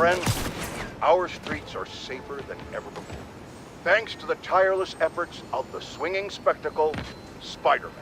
Friends, our streets are safer than ever before, thanks to the tireless efforts of the swinging spectacle, Spider-Man.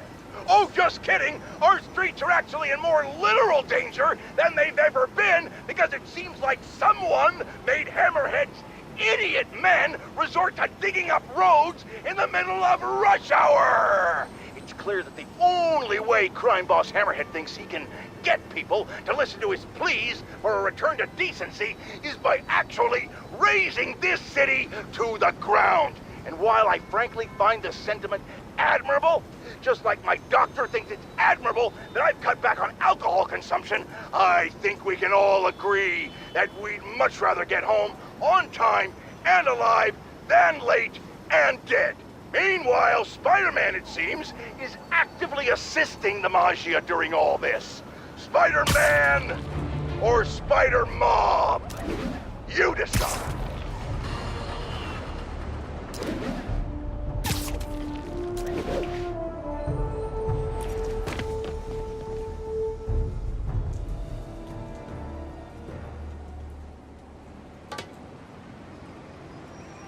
Oh, just kidding! Our streets are actually in more literal danger than they've ever been because it seems like someone made Hammerhead's idiot men resort to digging up roads in the middle of rush hour! It's clear that the only way crime boss Hammerhead thinks he can get people to listen to his pleas for a return to decency is by actually razing this city to the ground. And while I frankly find this sentiment admirable, just like my doctor thinks it's admirable that I've cut back on alcohol consumption, I think we can all agree that we'd much rather get home on time and alive than late and dead. Meanwhile, Spider-Man, it seems, is actively assisting the Maggia during all this. Spider-Man or Spider-Mob? You decide.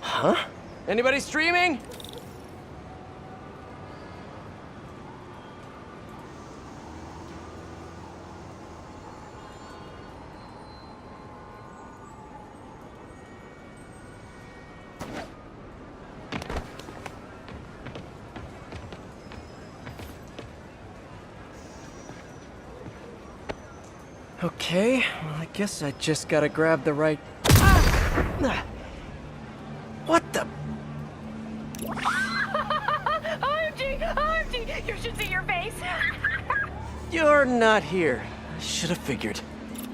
Huh? Anybody streaming? Okay, well, I guess I just gotta grab the right... What the... OMG! OMG! You should see your face! You're not here. I should have figured.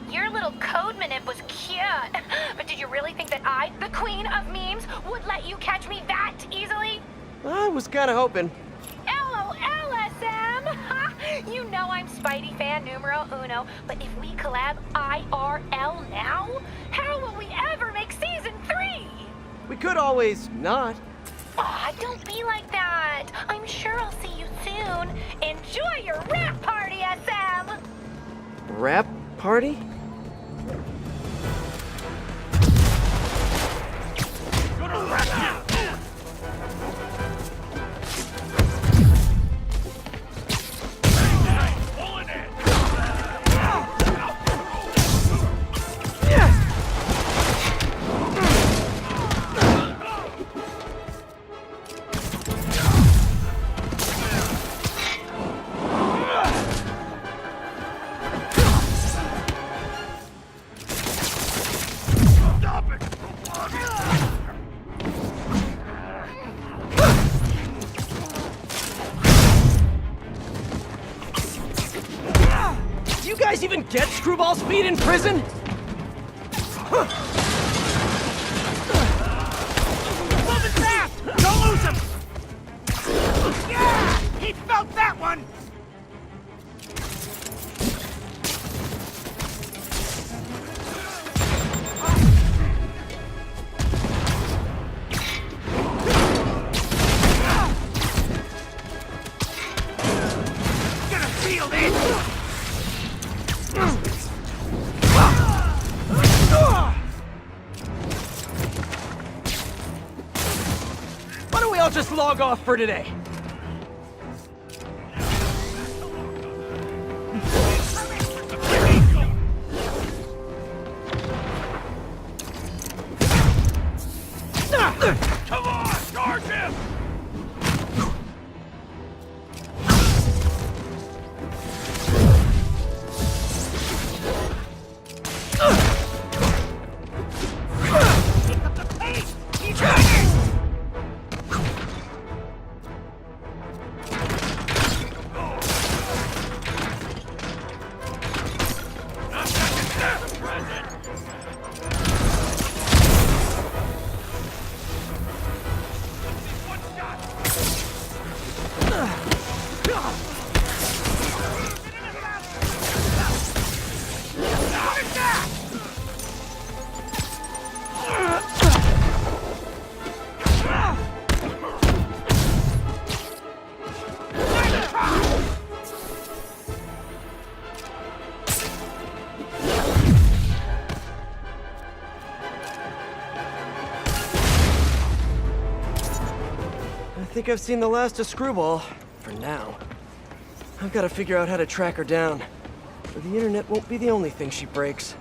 Your little code manip was cute. But did you really think that I, the queen of memes, would let you catch me that easily? I was kinda hoping. LOL, SM! You know I'm Spidey fan numero uno, but if we collab IRL now, how will we ever make season 3? We could always not. Aw, don't be like that. I'm sure I'll see you soon. Enjoy your rap party, SM! Rap party? You guys even get screwball speed in prison? Moving fast! Don't lose him! Yeah! He felt that one! Gonna feel this! Why don't we all just log off for today? Come on, charge him! think I've seen the last of Screwball, for now. I've got to figure out how to track her down. But the internet won't be the only thing she breaks.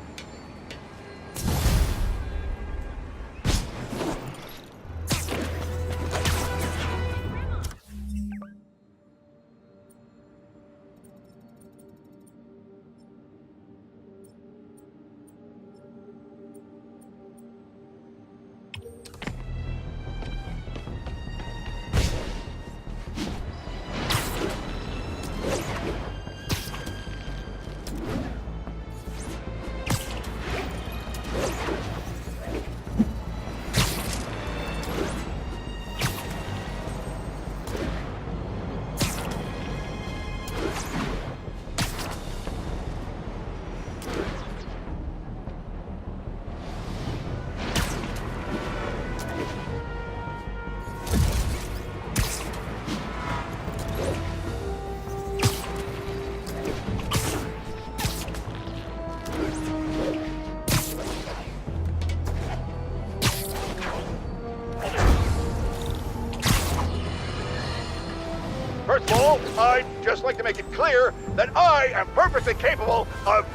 First of all, I'd just like to make it clear that I am perfectly capable of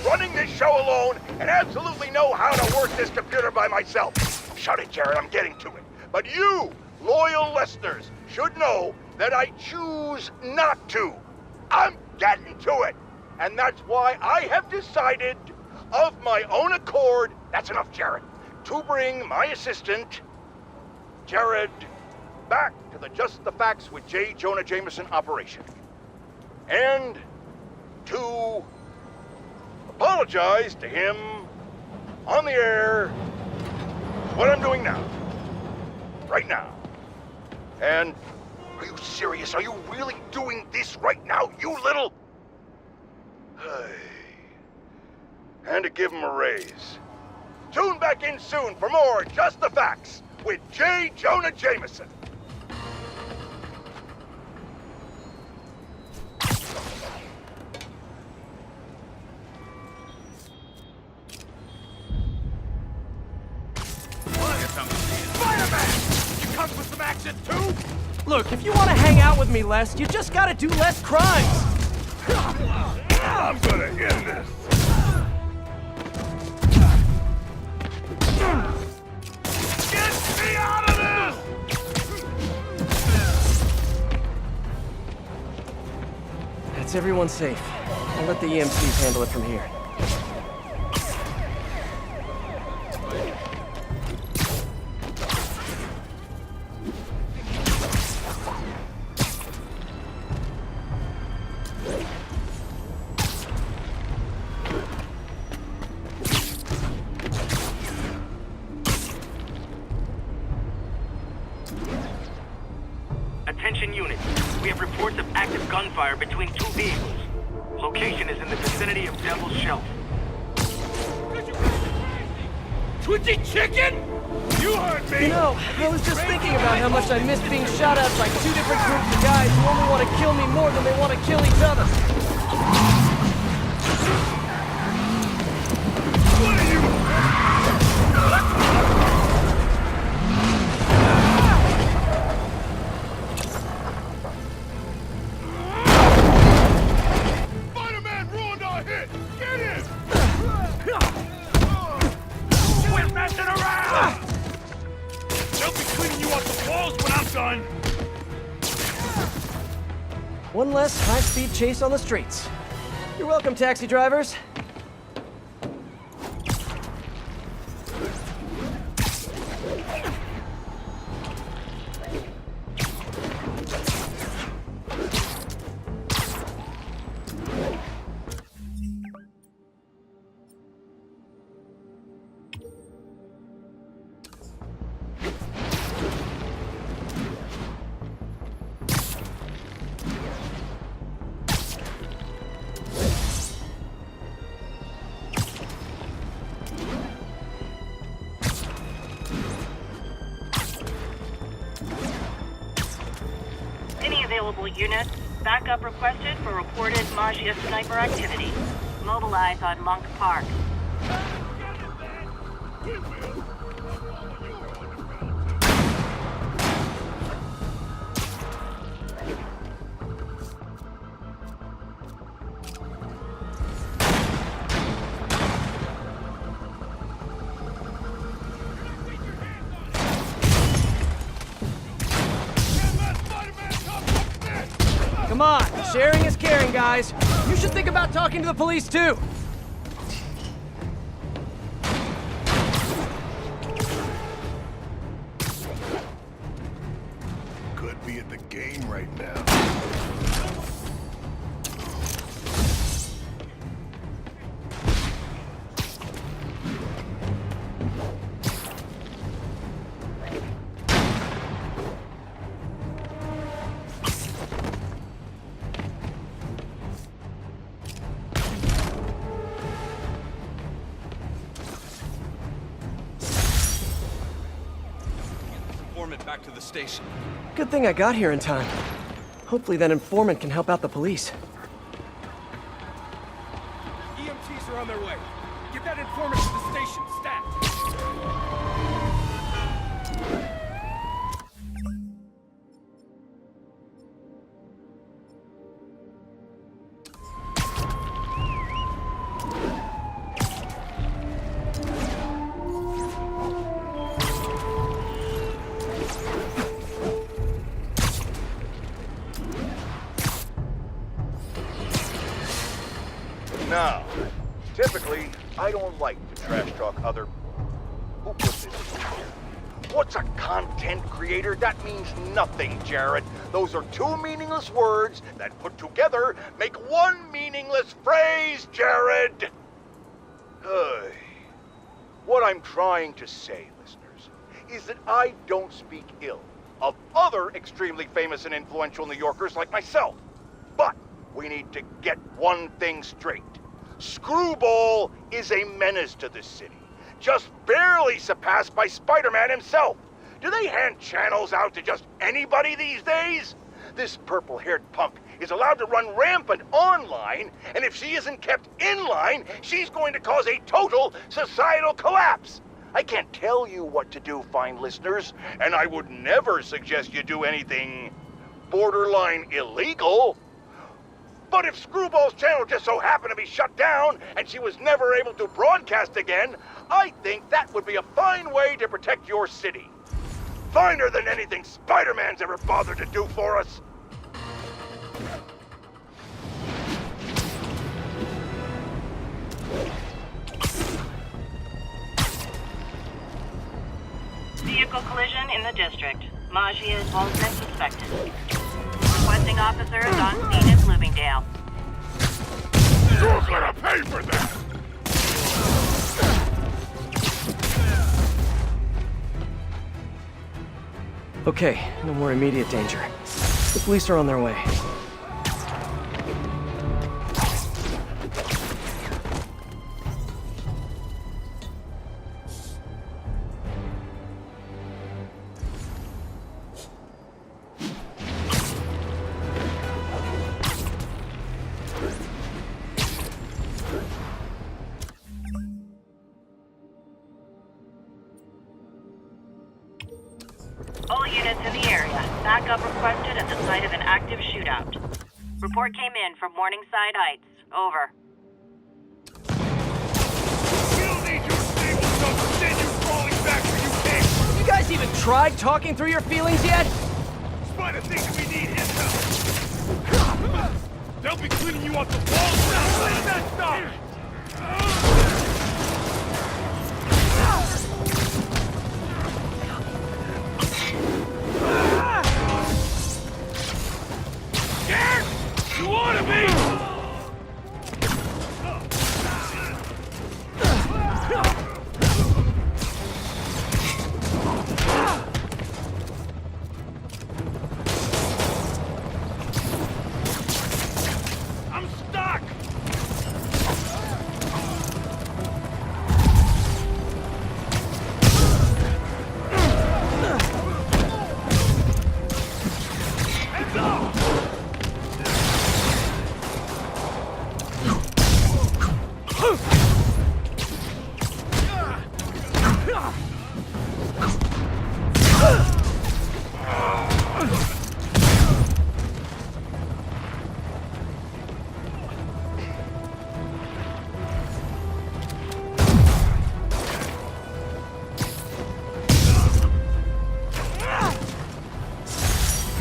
running this show alone and absolutely know how to work this computer by myself. Shut it, Jared, I'm getting to it. But you, loyal listeners, should know that I choose not to. I'm getting to it. And that's why I have decided, of my own accord, that's enough, Jared, to bring my assistant, Jared, back to the Just the Facts with J. Jonah Jameson operation. And to apologize to him on the air, what I'm doing now. Right now. And are you serious? Are you really doing this right now, you little... And to give him a raise. Tune back in soon for more Just the Facts with J. Jonah Jameson. Spider-Man! You come with some action too? Look, if you want to hang out with me less, you just gotta do less crimes! I'm gonna end this. Get me out of That's everyone safe. I'll let the EMCs handle it from here. Attention units. We have reports of active gunfire between two vehicles. Location is in the vicinity of Devil's Shelf. Twitchy chicken? You heard me! You know, I was just thinking about how much I miss being shot at by two different groups of guys who only want to kill me more than they want to kill each other. What are you? Spider-Man ruined our hit! Get him! Quit messing around! They'll be cleaning you off the walls when I'm done! One less high-speed chase on the streets. You're welcome, taxi drivers. Any available units, backup requested for reported Maggia sniper activity. Mobilize on Monk Park. Come on, sharing is caring, guys. You should think about talking to the police, too. Could be at the game right now. Informant back to the station. Good thing I got here in time. Hopefully that informant can help out the police. EMTs are on their way. Get that informant to the station, stat. Now, typically, I don't like to trash talk other... Who put this in here? What's a content creator? That means nothing, Jared. Those are two meaningless words that put together make one meaningless phrase, Jared! Hey. What I'm trying to say, listeners, is that I don't speak ill of other extremely famous and influential New Yorkers like myself. But we need to get one thing straight. Screwball is a menace to this city, just barely surpassed by Spider-Man himself. Do they hand channels out to just anybody these days? This purple-haired punk is allowed to run rampant online, and if she isn't kept in line, she's going to cause a total societal collapse. I can't tell you what to do, fine listeners, and I would never suggest you do anything borderline illegal. But if Screwball's channel just so happened to be shut down and she was never able to broadcast again, I think that would be a fine way to protect your city. Finer than anything Spider-Man's ever bothered to do for us. Vehicle collision in the district. Maggia is one suspected. Requesting officers on scene in Bloomingdale. You're gonna pay for that! Okay, no more immediate danger. The police are on their way. All units in the area. Backup requested at the site of an active shootout. Report came in from Morningside Heights. Over. We don't need your stable stuff to send you crawling back where you came. You guys even tried talking through your feelings yet? Spider thinks we need his help. They'll be cleaning you off the walls now. Let that stop! Scared? You ought to be! I'm stuck!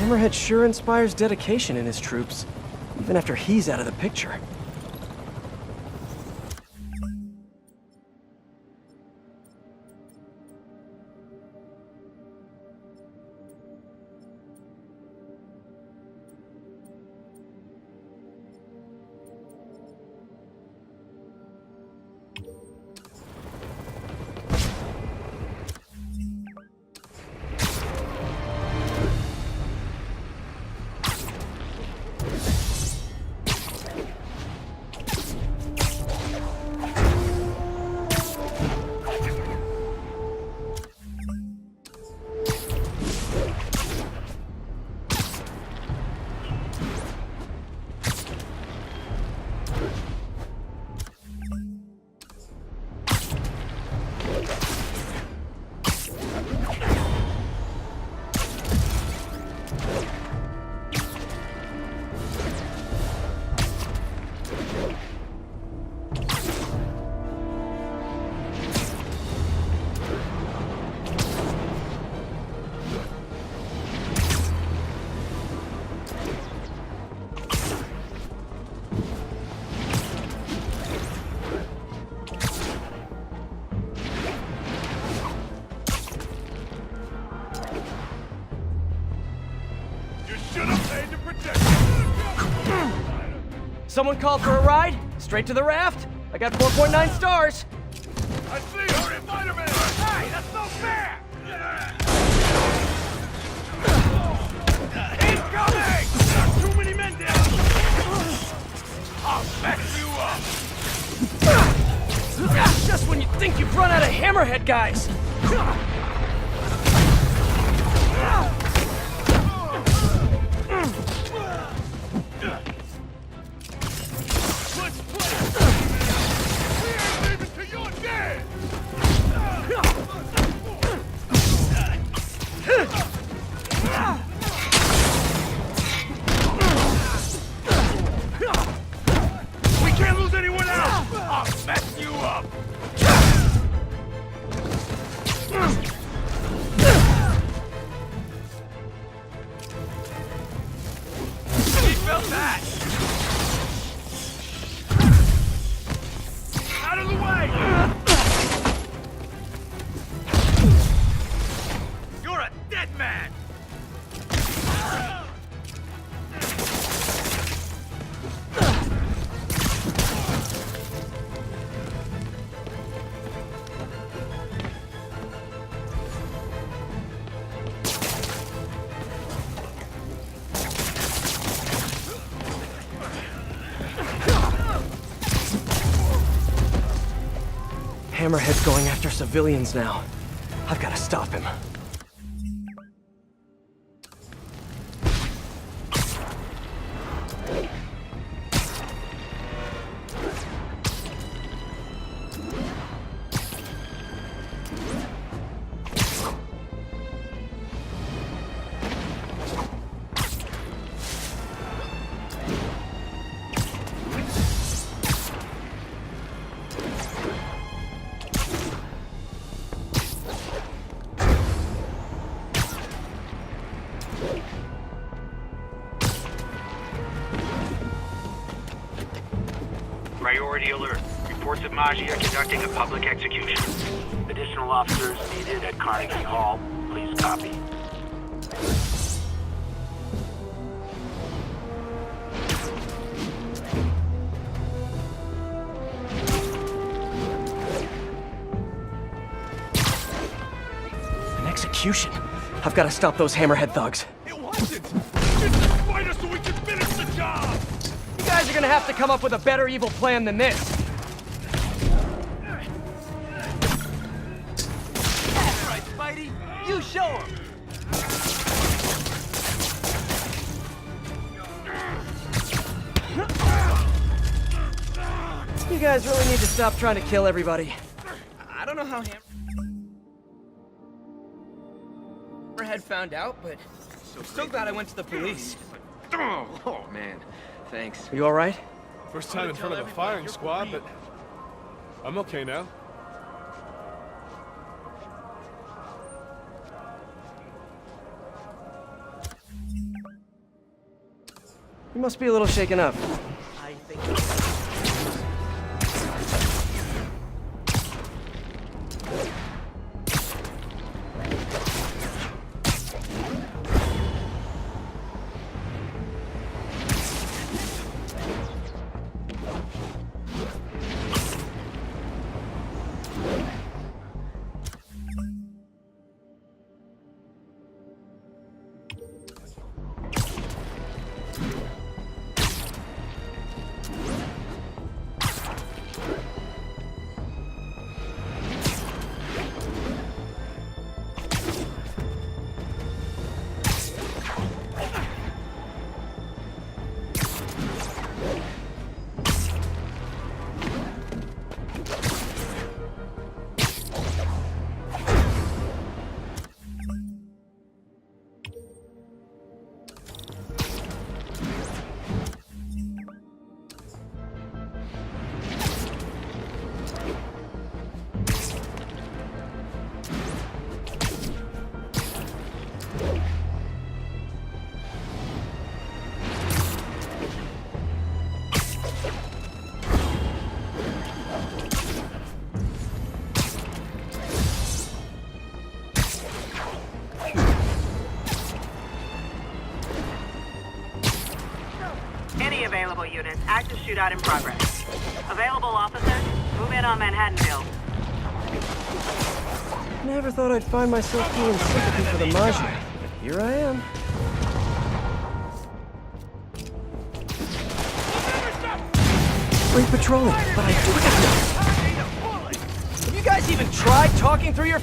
Hammerhead sure inspires dedication in his troops, even after he's out of the picture. You should have paid to protect Someone called for a ride? Straight to the raft? I got 4.9 stars. I see her, Spider-Man! Hey, that's no fair! Incoming! There's too many men down! I'll mess you up! Just when you think you've run out of Hammerhead guys. Let's play! We ain't leaving till you're dead! We can't lose anyone else! I'll mess you up! We felt that! Out of the way! You're a dead man! Hammerhead's going after civilians now. I've got to stop him. Priority alert. Reports of Maggia conducting a public execution. Additional officers needed at Carnegie Hall. Please copy. An execution? I've got to stop those Hammerhead thugs. It wasn't! Just a spider so we can finish the job! You guys are gonna have to come up with a better evil plan than this. That's right, Spidey. You show him. You guys really need to stop trying to kill everybody. I don't know how Hammerhead found out, but so glad I went to the police. Oh, man. Thanks. Are you alright? First time in front of the firing squad, but I'm okay now. You must be a little shaken up. I think... Any available units, active shootout in progress. Available officers, move in on Manhattanville. Never thought I'd find myself feeling sympathy for the Maggia, but here I am. Great patrolling, but I do have no. Have you guys even tried talking through your...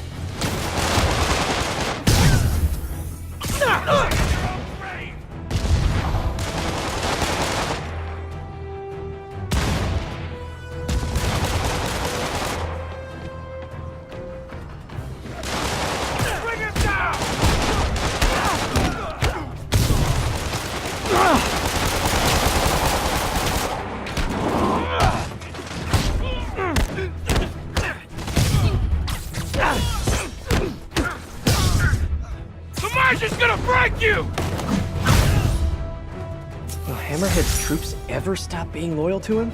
Martian's gonna break you! Will Hammerhead's troops ever stop being loyal to him?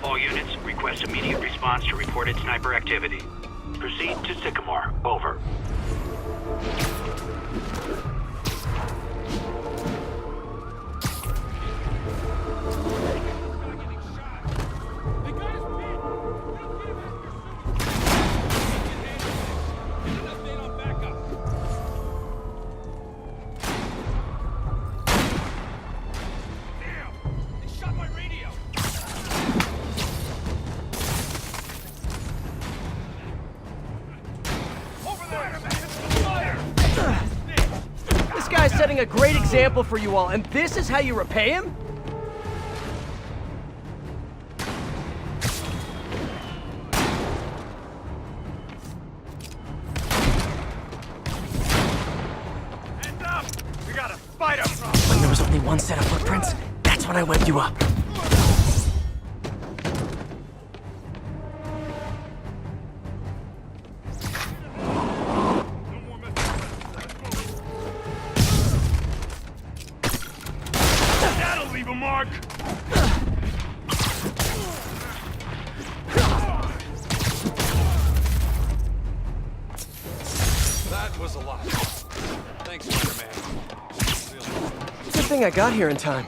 All units, request immediate response to reported sniper activity. Proceed to Sycamore. Over. Setting a great example for you all, and this is how you repay him? Hands up! We got a spider problem! When there was only one set of footprints, that's when I whipped you up. Mark! That was a lot. Thanks, Spider-Man. Really. Just thing I got here in time.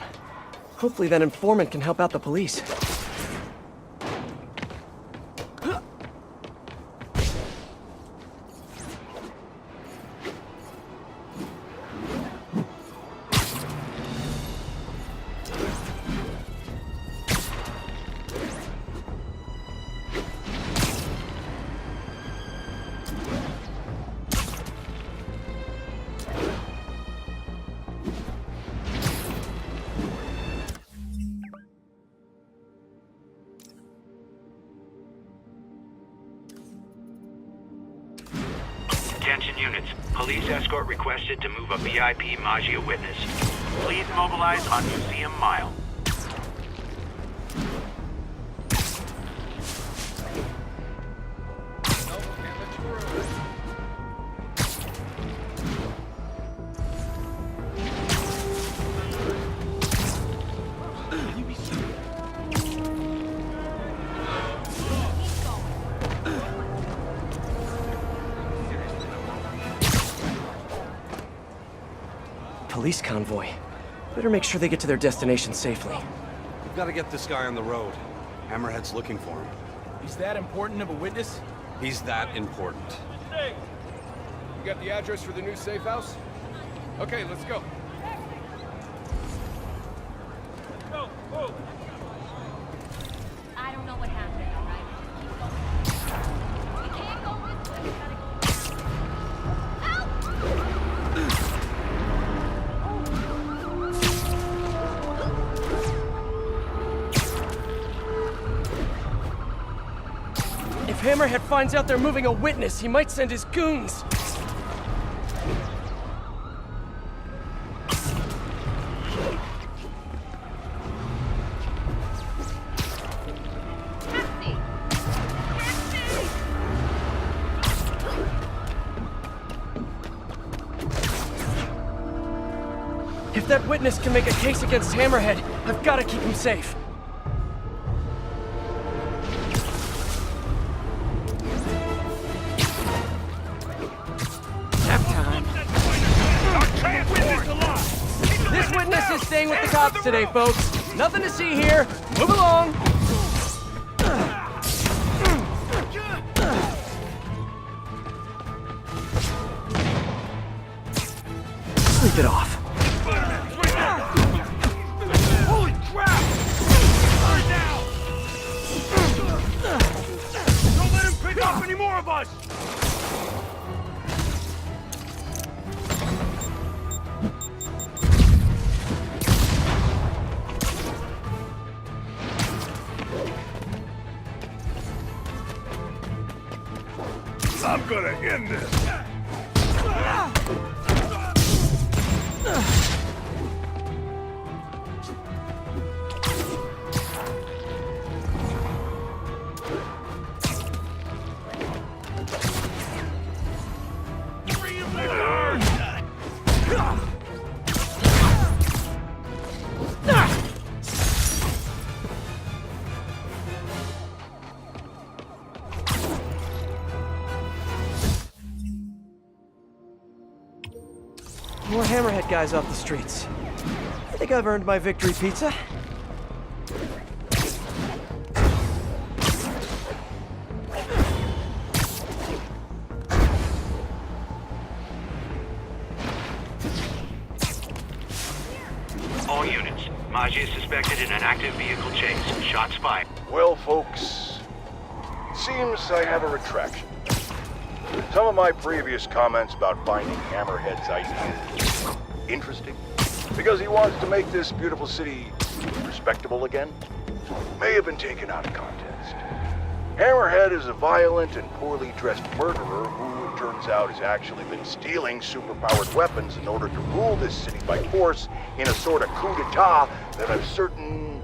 Hopefully that informant can help out the police. Attention units. Police escort requested to move a VIP Maggia witness. Please mobilize on Museum Mile. Police convoy. Better make sure they get to their destination safely. We've got to get this guy on the road. Hammerhead's looking for him. He's that important of a witness? He's that important. Hey! You got the address for the new safe house? Okay, let's go. Go, move! I don't know what happened, all right? Keep going. We can't go this way. We gotta If Hammerhead finds out they're moving a witness, he might send his goons. If that witness can make a case against Hammerhead, I've got to keep him safe. This witness is staying with the cops today, folks. Nothing to see here. Move along. Sleep it off. Holy crap! Burn down! Don't let him pick off any more of us! I'm gonna end this! More Hammerhead guys off the streets. I think I've earned my victory pizza. All units. Maggia is suspected in an active vehicle chase. Shots fired. Well, folks, seems I have a retraction. Some of my previous comments about finding Hammerhead's ideas interesting, because he wants to make this beautiful city respectable again, may have been taken out of context. Hammerhead is a violent and poorly dressed murderer who, it turns out, has actually been stealing superpowered weapons in order to rule this city by force in a sort of coup d'etat that I'm certain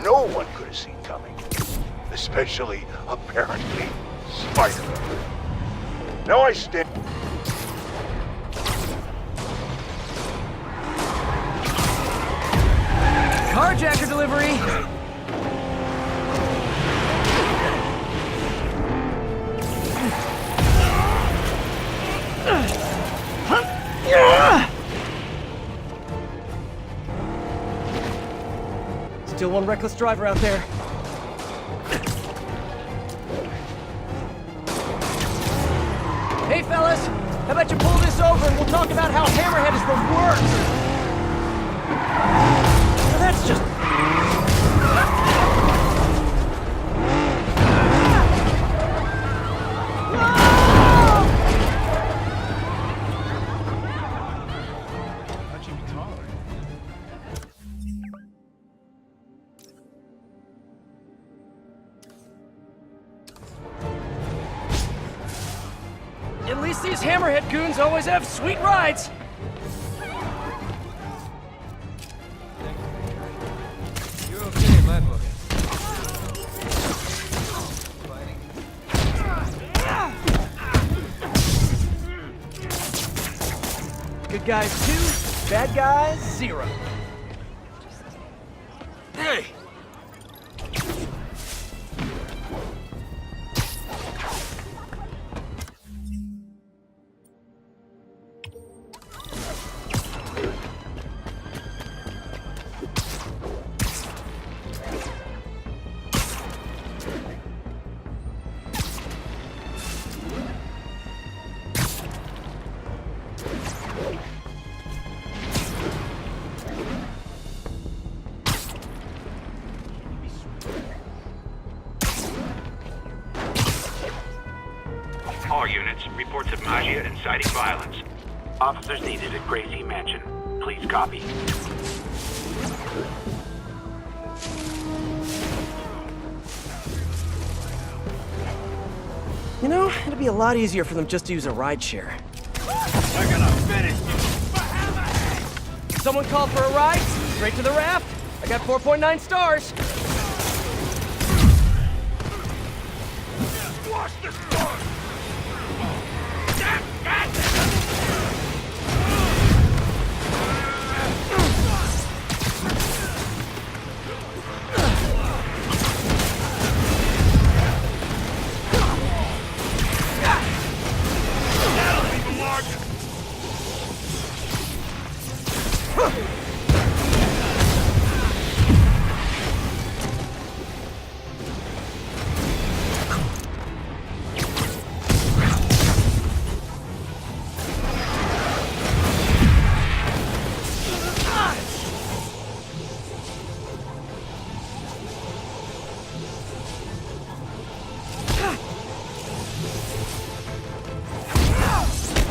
no one could have seen coming. Especially, apparently, Spider-Man. Now I stand... Carjacker delivery! Still one reckless driver out there. Hey, fellas! How about you pull this over and we'll talk about how Hammerhead is the worst? Now that's just... How'd you be taller? At least these Hammerhead goons always have sweet rides! You're okay in my book. Good guys 2, bad guys 0. Hey! All units, reports of Magia inciting violence. Officers needed at Gracie Mansion. Please copy. You know, it'd be a lot easier for them just to use a rideshare. We're gonna finish you for Hammerhead! Someone called for a ride? Straight to the raft? I got 4.9 stars. Watch this door! That'll leave him larger!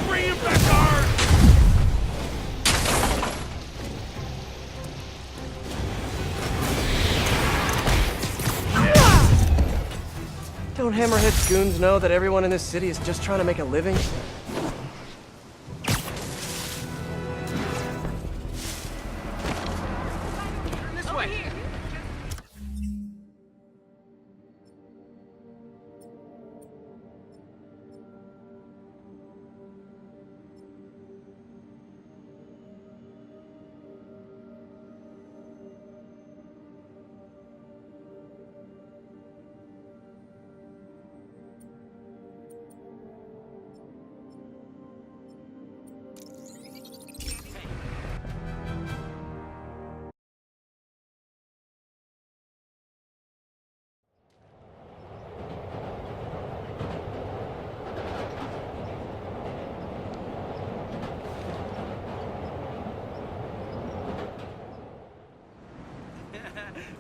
Bring him back hard! Don't Hammerhead's goons know that everyone in this city is just trying to make a living? This way!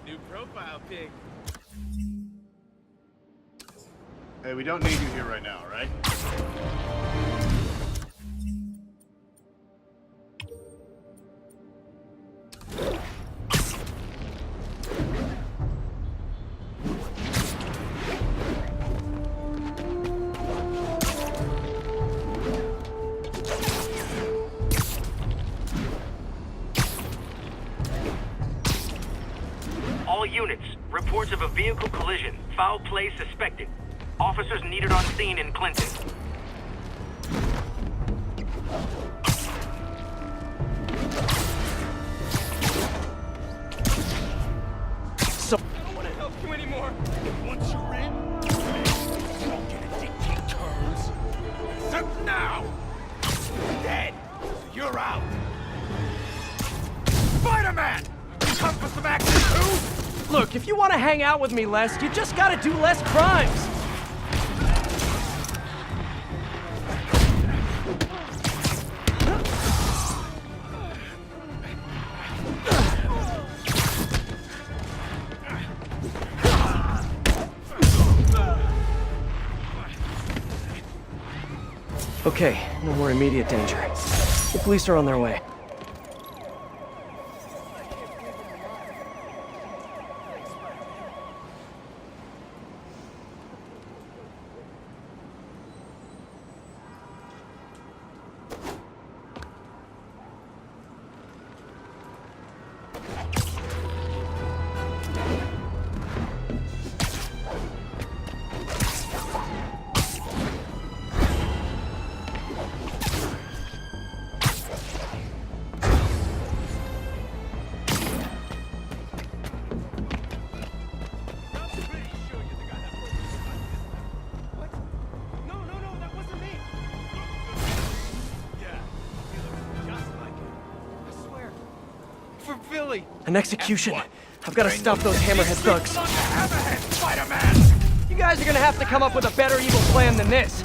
New profile pic. Hey, we don't need you here right now, right? All units, reports of a vehicle collision. Foul play suspected. Officers needed on scene in Clinton. So... I don't want to help you anymore. Once you're in, you don't get to dictate terms. Except now! Dead! You're out! Spider-Man! You come for some action too? Look, if you want to hang out with me less, you just gotta do less crimes. Okay, no more immediate danger. The police are on their way. An execution. I've got to stop those Hammerhead thugs. You guys are gonna have to come up with a better evil plan than this.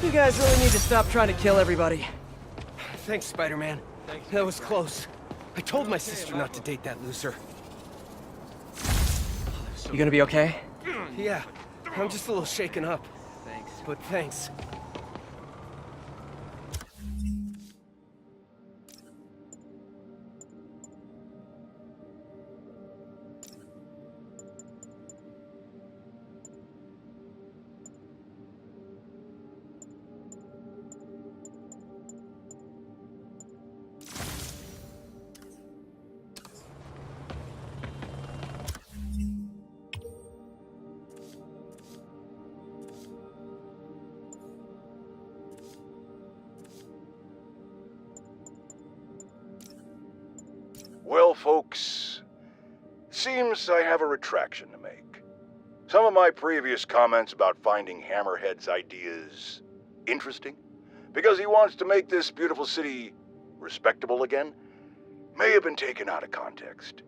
You guys really need to stop trying to kill everybody. Thanks, Spider-Man. That was close. I told my sister not to date that loser. You gonna be okay? Yeah, I'm just a little shaken up. Thanks. But thanks. Well, folks, seems I have a retraction to make. Some of my previous comments about finding Hammerhead's ideas interesting, because he wants to make this beautiful city respectable again, may have been taken out of context.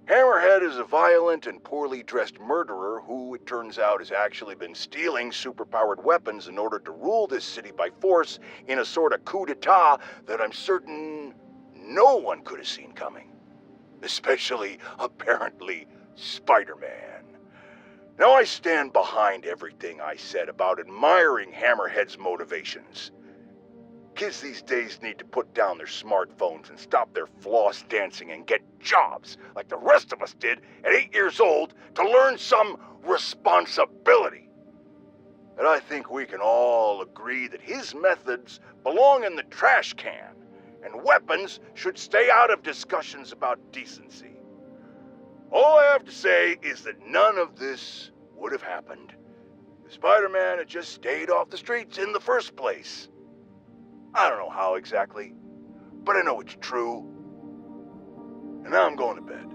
Hammerhead is a violent and poorly dressed murderer who, it turns out, has actually been stealing superpowered weapons in order to rule this city by force in a sort of coup d'etat that I'm certain no one could have seen coming. Especially, apparently, Spider-Man. Now I stand behind everything I said about admiring Hammerhead's motivations. Kids these days need to put down their smartphones and stop their floss dancing and get jobs, like the rest of us did at 8 years old, to learn some responsibility. And I think we can all agree that his methods belong in the trash can, and weapons should stay out of discussions about decency. All I have to say is that none of this would have happened if Spider-Man had just stayed off the streets in the first place. I don't know how exactly, but I know it's true. And now I'm going to bed.